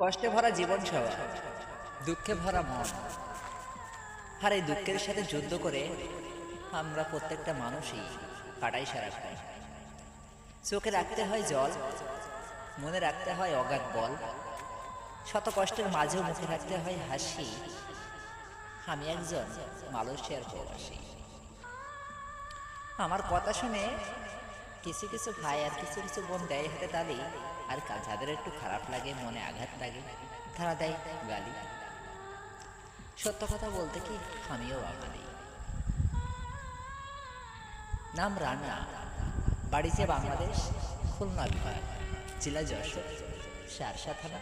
কষ্টে ভরা জীবন সবার, দুঃখে ভরা মন। আর এই দুঃখের সাথে যুদ্ধ করে আমরা প্রত্যেকটা মানুষই কাটাই সারাক্ষণ। চোখে রাখতে হয় জল, মনে রাখতে হয় অগাধ বল, শত কষ্টের মাঝেও মুখে রাখতে হয় হাসি। আমি একজন মালয়েশিয়ার প্রবাসী। আমার কথা শুনে কিছু কিছু ভাই আর কিছু কিছু বোন দেয় হাতে তালি, আর যাদের একটু খারাপ লাগে, মনে আঘাত লাগে, তারা দেয় গালি। সত্য কথা বলতে কি, আমিও বাঙালি। নাম রান্না, বাড়িতে বাংলাদেশ, খুলনা বিভাগ, জেলা যশোর, শার্শা থানা।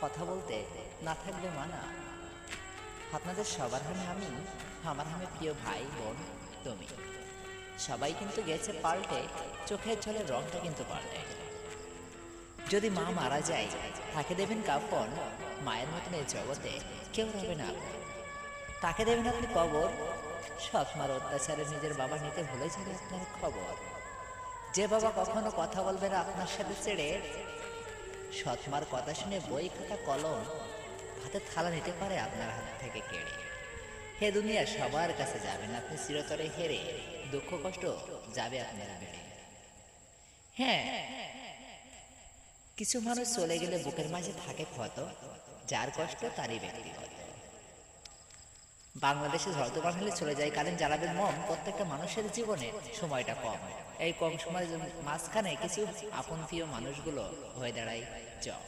কথা বলতে না থাকবে মানা। আপনাদের সবার হামে আমি, আমার হামে প্রিয় ভাই বোন তুমি। সবাই কিন্তু গেছে পাল্টে, চোখের জলের রংটা কিন্তু পাল্টে। যদি মা মারা যায়, তাকে দেবেন কাফন, মায়ের মতন এই জগতে কেউ রবে না আপন। তাকে দেবেন আপনি কবর, সৎ মার অত্যাচারে নিজের বাবা নিতে ভুলে যাবে আপনার খবর। যে বাবা কখনো কথা বলবে না আপনার সাথে ছেড়ে, সৎ মার কথা শুনে বই খাতা কলম হাতে থালা নিতে পারে আপনার হাত থেকে কেড়ে। হে দুনিয়া সবার কাছে যাবেন আপনি চিরতরে হেরে, দুঃখ কষ্ট যাবে আপনার বেড়ে। হ্যাঁ, কিছু মানুষ চলে গেলে বুকের মাঝে থাকে ক্ষত, যার কষ্ট তারই ব্যক্তিগত। বাংলাদেশে হয়তো বাঙালি চলে যায়, কারেন জ্বালাবেন মম, প্রত্যেকটা মানুষের জীবনে সময়টা কম। এই কম সময়ের মাঝখানে কিছু আপন প্রিয় মানুষগুলো হয়ে দাঁড়ায় জব।